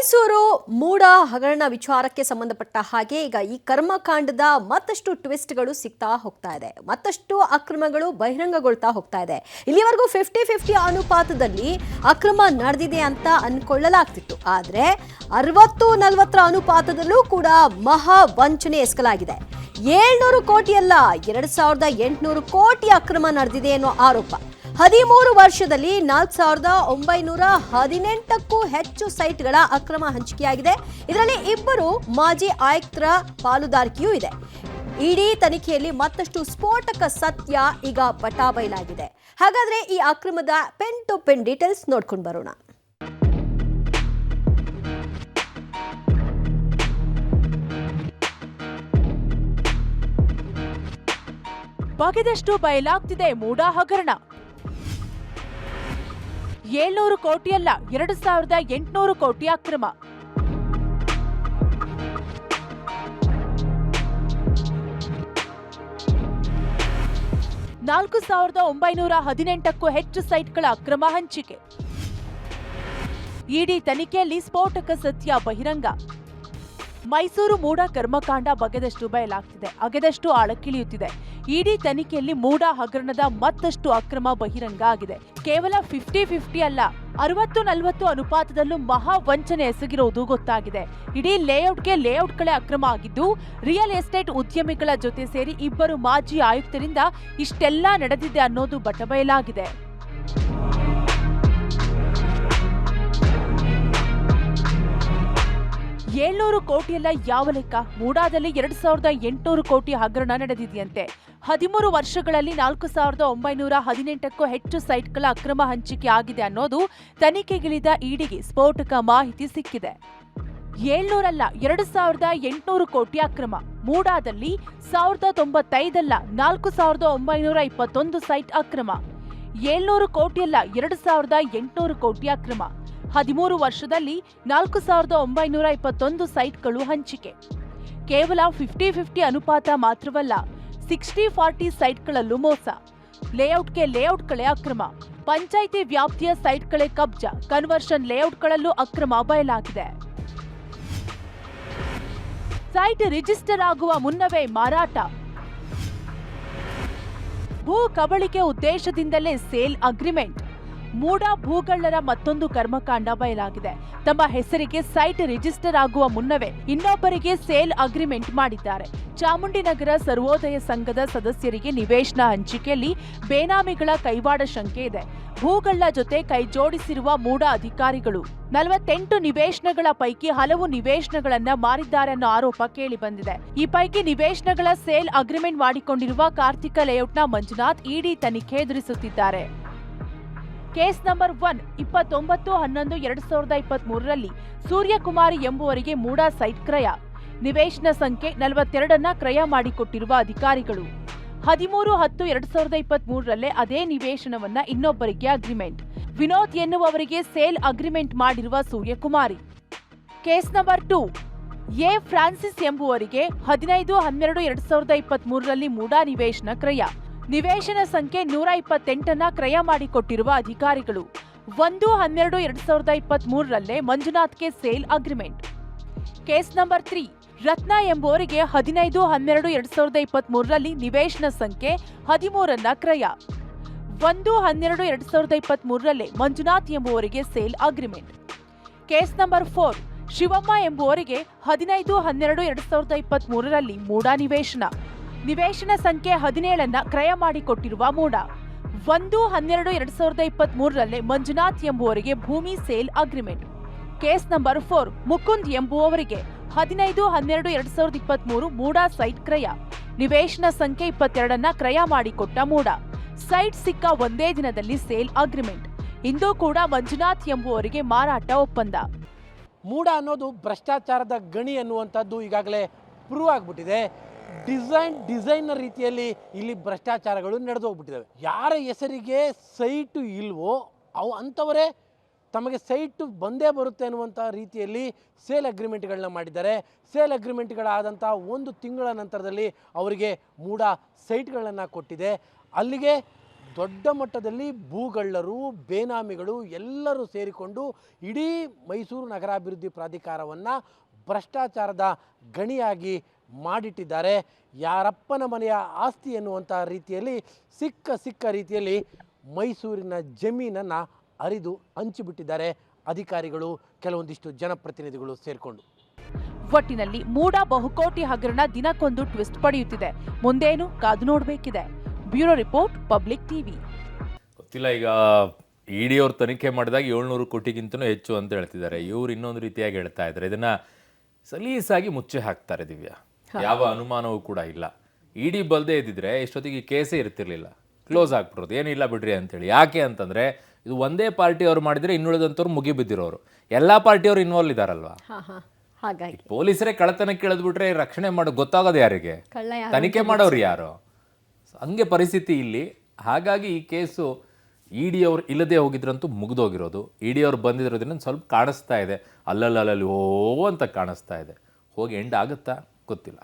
ಮೈಸೂರು ಮೂಡ ಹಗರಣ ವಿಚಾರಕ್ಕೆ ಸಂಬಂಧಪಟ್ಟ ಹಾಗೆ ಈಗ ಈ ಕರ್ಮಕಾಂಡದ ಮತ್ತಷ್ಟು ಟ್ವಿಸ್ಟ್ಗಳು ಸಿಗ್ತಾ ಹೋಗ್ತಾ ಇದೆ, ಮತ್ತಷ್ಟು ಅಕ್ರಮಗಳು ಬಹಿರಂಗಗೊಳ್ತಾ ಹೋಗ್ತಾ ಇದೆ. ಇಲ್ಲಿವರೆಗೂ 50-50 ಅನುಪಾತದಲ್ಲಿ ಅಕ್ರಮ ನಡೆದಿದೆ ಅಂತ ಅನ್ಕೊಳ್ಳಲಾಗ್ತಿತ್ತು. ಆದರೆ 60-40 ಅನುಪಾತದಲ್ಲೂ ಕೂಡ ಮಹಾ ವಂಚನೆ ಎಸಗಲಾಗಿದೆ. 700 ಕೋಟಿ ಅಲ್ಲ, 2800 ಕೋಟಿ ಅಕ್ರಮ ನಡೆದಿದೆ ಅನ್ನೋ ಆರೋಪ. 13 ವರ್ಷದಲ್ಲಿ 4918ಕ್ಕೂ ಹೆಚ್ಚು ಸೈಟ್ಗಳ ಅಕ್ರಮ ಹಂಚಿಕೆಯಾಗಿದೆ. ಇದರಲ್ಲಿ 2 ಮಾಜಿ ಆಯುಕ್ತರ ಪಾಲುದಾರಿಕೆಯೂ ಇದೆ. ಇಡೀ ತನಿಖೆಯಲ್ಲಿ ಮತ್ತಷ್ಟು ಸ್ಫೋಟಕ ಸತ್ಯ ಈಗ ಬಟಾಬಯಲಾಗಿದೆ. ಹಾಗಾದ್ರೆ ಈ ಅಕ್ರಮದ ಪೆನ್ ಟು ಪೆನ್ ಡೀಟೇಲ್ಸ್ ನೋಡ್ಕೊಂಡು ಬರೋಣ. ಬಗೆದಷ್ಟು ಬಯಲಾಗ್ತಿದೆ ಮೂಡ ಹಗರಣ. 700 ಕೋಟಿ ಅಲ್ಲ, 2800 ಕೋಟಿ ಅಕ್ರಮ. ನಾಲ್ಕು 4918ಕ್ಕೂ ಹೆಚ್ಚು ಸೈಟ್ಗಳ ಅಕ್ರಮ ಹಂಚಿಕೆ. ಇಡಿ ತನಿಖೆಯಲ್ಲಿ ಸ್ಫೋಟಕ ಸತ್ಯ ಬಹಿರಂಗ. ಮೈಸೂರು ಮೂಡ ಕರ್ಮಕಾಂಡ ಬಗೆದಷ್ಟು ಬಯಲಾಗ್ತಿದೆ, ಅಗೆದಷ್ಟು ಆಳಕ್ಕಿಳಿಯುತ್ತಿದೆ. ಇಡಿ ತನಿಖೆಯಲ್ಲಿ ಮೂಡ ಹಗರಣದ ಮತ್ತಷ್ಟು ಅಕ್ರಮ ಬಹಿರಂಗ ಆಗಿದೆ. ಕೇವಲ 50-50 ಅಲ್ಲ, 60-40 ಅನುಪಾತದಲ್ಲೂ ಮಹಾ ವಂಚನೆ ಎಸಗಿರುವುದು ಗೊತ್ತಾಗಿದೆ. ಇಡೀ ಲೇಔಟ್ಗಳೇ ಅಕ್ರಮ ಆಗಿದ್ದು, ರಿಯಲ್ ಎಸ್ಟೇಟ್ ಉದ್ಯಮಿಗಳ ಜೊತೆ ಸೇರಿ 2 ಮಾಜಿ ಆಯುಕ್ತರಿಂದ ಇಷ್ಟೆಲ್ಲ ನಡೆದಿದೆ ಅನ್ನೋದು ಬಟಬಯಲಾಗಿದೆ. $700 ಕೋಟಿಯಲ್ಲ ಯಾವ ಲೆಕ್ಕ. ಮೂಡಾದಲ್ಲಿ 2800 ಕೋಟಿ ಹಗರಣ ನಡೆದಿದೆಯಂತೆ. 13 ವರ್ಷಗಳಲ್ಲಿ 4918ಕ್ಕೂ ಹೆಚ್ಚು ಸೈಟ್ಗಳ ಅಕ್ರಮ ಹಂಚಿಕೆ ಆಗಿದೆ ಅನ್ನೋದು ತನಿಖೆಗಿಳಿದ ಇಡಿಗೆ ಸ್ಫೋಟಕ ಮಾಹಿತಿ ಸಿಕ್ಕಿದೆ. 700 ಅಲ್ಲ, 2800 ಕೋಟಿ ಅಕ್ರಮ. ಮೂಡಾದಲ್ಲಿ 1095 ಅಲ್ಲ, 4921 ಸೈಟ್ ಅಕ್ರಮ. 700 ಕೋಟಿಯಲ್ಲ, 2800 ಕೋಟಿ ಅಕ್ರಮ. 13 ವರ್ಷದಲ್ಲಿ 4921 ಸೈಟ್ಗಳು ಹಂಚಿಕೆ. ಕೇವಲ 50-50 ಅನುಪಾತ ಮಾತ್ರವಲ್ಲ, 60-40 ಸೈಟ್ಗಳಲ್ಲೂ ಮೋಸ. ಲೇಔಟ್ಗಳೇ ಅಕ್ರಮ. ಪಂಚಾಯಿತಿ ವ್ಯಾಪ್ತಿಯ ಸೈಟ್ಗಳೇ ಕಬ್ಜಾ. ಕನ್ವರ್ಷನ್ ಲೇಔಟ್ಗಳಲ್ಲೂ ಅಕ್ರಮ ಬಯಲಾಗಿದೆ. ಸೈಟ್ ರಿಜಿಸ್ಟರ್ ಆಗುವ ಮುನ್ನವೇ ಮಾರಾಟ. ಭೂ ಕಬಳಿಕೆ ಉದ್ದೇಶದಿಂದಲೇ ಸೇಲ್ ಅಗ್ರಿಮೆಂಟ್. ಮೂಡ ಭೂಗಳ್ಳರ ಮತ್ತೊಂದು ಕರ್ಮಕಾಂಡ ಬಯಲಾಗಿದೆ. ತಮ್ಮ ಹೆಸರಿಗೆ ಸೈಟ್ ರಿಜಿಸ್ಟರ್ ಆಗುವ ಮುನ್ನವೇ ಇನ್ನೊಬ್ಬರಿಗೆ ಸೇಲ್ ಅಗ್ರಿಮೆಂಟ್ ಮಾಡಿದ್ದಾರೆ. ಚಾಮುಂಡಿನಗರ ಸರ್ವೋದಯ ಸಂಘದ ಸದಸ್ಯರಿಗೆ ನಿವೇಶನ ಹಂಚಿಕೆಯಲ್ಲಿ ಬೇನಾಮಿಗಳ ಕೈವಾಡ ಶಂಕೆ ಇದೆ. ಭೂಗಳ್ಳ ಜೊತೆ ಕೈ ಜೋಡಿಸಿರುವ ಮೂಡ ಅಧಿಕಾರಿಗಳು 48 ನಿವೇಶನಗಳ ಪೈಕಿ ಹಲವು ನಿವೇಶನಗಳನ್ನ ಮಾರಿದ್ದಾರೆ ಅನ್ನೋ ಆರೋಪ ಕೇಳಿ ಬಂದಿದೆ. ಈ ಪೈಕಿ ನಿವೇಶನಗಳ ಸೇಲ್ ಅಗ್ರಿಮೆಂಟ್ ಮಾಡಿಕೊಂಡಿರುವ ಕಾರ್ತಿಕ ಲೇಔಟ್ನ ಮಂಜುನಾಥ್ ಇಡಿ ತನಿಖೆ ಎದುರಿಸುತ್ತಿದ್ದಾರೆ. ಕೇಸ್ ನಂಬರ್ 1 29/11/2023ರಲ್ಲಿ ಸೂರ್ಯಕುಮಾರಿ ಎಂಬುವರಿಗೆ ಮೂಡ ಸೈಟ್ ಕ್ರಯ. ನಿವೇಶನ ಸಂಖ್ಯೆ 42 ಕ್ರಯ ಮಾಡಿಕೊಟ್ಟಿರುವ ಅಧಿಕಾರಿಗಳು 13/10/2023ರಲ್ಲೇ ಅದೇ ನಿವೇಶನವನ್ನ ಇನ್ನೊಬ್ಬರಿಗೆ ಅಗ್ರಿಮೆಂಟ್. ವಿನೋದ್ ಎನ್ನುವವರಿಗೆ ಸೇಲ್ ಅಗ್ರಿಮೆಂಟ್ ಮಾಡಿರುವ Suryakumari. Case number 2 A Francis ಎಂಬುವರಿಗೆ 15/12/2023ರಲ್ಲಿ ಮೂಡ ನಿವೇಶನ ಕ್ರಯ. ನಿವೇಶನ ಸಂಖ್ಯೆ 128 ಕ್ರಯ ಮಾಡಿಕೊಟ್ಟಿರುವ ಅಧಿಕಾರಿಗಳು 1/12/2023ರಲ್ಲೇ ಮಂಜುನಾಥ್ಗೆ sale agreement. Case number 3 Ratna ಎಂಬುವರಿಗೆ 15/12/2023ರಲ್ಲಿ ನಿವೇಶನ ಸಂಖ್ಯೆ 13 ಕ್ರಯ. 1/12/2023ರಲ್ಲೇ ಮಂಜುನಾಥ್ ಎಂಬುವರಿಗೆ sale agreement. Case number 4 Shivamma ಎಂಬುವರಿಗೆ 15/12/2023ರಲ್ಲಿ ಮೂಡ ನಿವೇಶನ. ನಿವೇಶನ ಸಂಖ್ಯೆ 17 ಕ್ರಯ ಮಾಡಿಕೊಟ್ಟಿರುವ ಮೂಡ. 1/12/2023ರಲ್ಲೇ ಮಂಜುನಾಥ್ ಎಂಬುವರಿಗೆ ಭೂಮಿ sale agreement. Case number 4 Mukund ಎಂಬುವವರಿಗೆ 15/12/2023 ಮೂಡ ಸೈಟ್ ಕ್ರಯ. ನಿವೇಶನ ಸಂಖ್ಯೆ 22 ಕ್ರಯ ಮಾಡಿಕೊಟ್ಟ ಮೂಡ. ಸೈಟ್ ಸಿಕ್ಕ ಒಂದೇ ದಿನದಲ್ಲಿ ಸೇಲ್ ಅಗ್ರಿಮೆಂಟ್. ಇಂದು ಕೂಡ ಮಂಜುನಾಥ್ ಎಂಬುವರಿಗೆ ಮಾರಾಟ ಒಪ್ಪಂದ. ಮೂಡ ಅನ್ನೋದು ಭ್ರಷ್ಟಾಚಾರದ ಗಣಿ ಅನ್ನುವಂಥದ್ದು ಈಗಾಗಲೇ ಪ್ರೂವ್ ಆಗಿಬಿಟ್ಟಿದೆ. ಡಿಸೈನರ್ ರೀತಿಯಲ್ಲಿ ಇಲ್ಲಿ ಭ್ರಷ್ಟಾಚಾರಗಳು ನಡೆದೋಗ್ಬಿಟ್ಟಿದ್ದಾವೆ. ಯಾರ ಹೆಸರಿಗೆ ಸೈಟು ಇಲ್ವೋ ಅಂಥವರೇ ತಮಗೆ ಸೈಟು ಬಂದೇ ಬರುತ್ತೆ ಅನ್ನುವಂಥ ರೀತಿಯಲ್ಲಿ ಸೇಲ್ ಅಗ್ರಿಮೆಂಟ್ಗಳನ್ನ ಮಾಡಿದ್ದಾರೆ. ಸೇಲ್ ಅಗ್ರಿಮೆಂಟ್ಗಳಾದಂಥ 1 ತಿಂಗಳ ನಂತರದಲ್ಲಿ ಅವರಿಗೆ ಮೂಡ ಸೈಟ್ಗಳನ್ನು ಕೊಟ್ಟಿದೆ. ಅಲ್ಲಿಗೆ ದೊಡ್ಡ ಮಟ್ಟದಲ್ಲಿ ಭೂಗಳ್ಳರು, ಬೇನಾಮಿಗಳು ಎಲ್ಲರೂ ಸೇರಿಕೊಂಡು ಇಡೀ ಮೈಸೂರು ನಗರಾಭಿವೃದ್ಧಿ ಪ್ರಾಧಿಕಾರವನ್ನು ಭ್ರಷ್ಟಾಚಾರದ ಗಣಿಯಾಗಿ ಮಾಡಿಟ್ಟಿದ್ದಾರೆ. ಯಾರಪ್ಪನ ಮನೆಯ ಆಸ್ತಿ ಎನ್ನುವಂಥ ರೀತಿಯಲ್ಲಿ ಸಿಕ್ಕ ರೀತಿಯಲ್ಲಿ ಮೈಸೂರಿನ ಜಮೀನನ್ನು ಅರಿದು ಹಂಚಿಬಿಟ್ಟಿದ್ದಾರೆ ಅಧಿಕಾರಿಗಳು, ಕೆಲವೊಂದಿಷ್ಟು ಜನಪ್ರತಿನಿಧಿಗಳು ಸೇರಿಕೊಂಡು. ಒಟ್ಟಿನಲ್ಲಿ ಮೂಡ ಬಹುಕೋಟಿ ಹಗರಣ ದಿನಕ್ಕೊಂದು ಟ್ವಿಸ್ಟ್ ಪಡೆಯುತ್ತಿದೆ. ಮುಂದೇನು ಕಾದು ನೋಡಬೇಕಿದೆ. Bureau report, public TV. ಗೊತ್ತಿಲ್ಲ, ಈಗ ಇಡಿ ಅವ್ರು ತನಿಖೆ ಮಾಡಿದಾಗ 700 ಕೋಟಿಗಿಂತನೂ ಹೆಚ್ಚು ಅಂತ ಹೇಳ್ತಿದ್ದಾರೆ. ಇವ್ರು ಇನ್ನೊಂದು ರೀತಿಯಾಗಿ ಹೇಳ್ತಾ ಇದ್ದಾರೆ. ಇದನ್ನ ಸಲೀಸಾಗಿ ಮುಚ್ಚೆ ಹಾಕ್ತಾರೆ ದಿವ್ಯಾ, ಯಾವ ಅನುಮಾನವೂ ಕೂಡ ಇಲ್ಲ. ಇಡಿ ಬಲ್ದೇ ಇದ್ದಿದ್ರೆ ಇಷ್ಟೊತ್ತಿಗೆ ಕೇಸೇ ಇರ್ತಿರ್ಲಿಲ್ಲ, ಕ್ಲೋಸ್ ಆಗ್ಬಿಡೋದು, ಏನಿಲ್ಲ ಬಿಡ್ರಿ ಅಂತೇಳಿ. ಯಾಕೆ ಅಂತಂದ್ರೆ ಇದು ಒಂದೇ ಪಾರ್ಟಿ ಅವ್ರು ಮಾಡಿದ್ರೆ ಇನ್ನುಳಿದಂಥವ್ರು ಮುಗಿಬಿದ್ದಿರೋರು. ಎಲ್ಲ ಪಾರ್ಟಿಯವರು ಇನ್ವಾಲ್ವ್ ಇದಾರಲ್ವಾ. ಹಾಗಾಗಿ ಪೊಲೀಸರೇ ಕಳ್ಳತನ ಕೇಳಿದ್ಬಿಟ್ರೆ ರಕ್ಷಣೆ ಮಾಡೋ ಗೊತ್ತಾಗೋದು ಯಾರಿಗೆ? ಕಳ್ಳ ಯಾರು? ತನಿಖೆ ಮಾಡೋರು ಯಾರು? ಹಂಗೆ ಪರಿಸ್ಥಿತಿ ಇಲ್ಲಿ. ಹಾಗಾಗಿ ಈ ಕೇಸು ಇಡಿ ಅವ್ರು ಇಲ್ಲದೆ ಹೋಗಿದ್ರಂತೂ ಮುಗಿದೋಗಿರೋದು. ಇಡಿ ಅವ್ರು ಬಂದಿರೋದ್ರಿಂದ ಸ್ವಲ್ಪ ಕಾಣಿಸ್ತಾ ಇದೆ, ಅಲ್ಲಲ್ಲಿ ಓ ಅಂತ ಕಾಣಿಸ್ತಾ ಇದೆ. ಹೋಗಿ ಎಂಡ್ ಆಗುತ್ತಾ ಗೊತ್ತಿಲ್ಲ.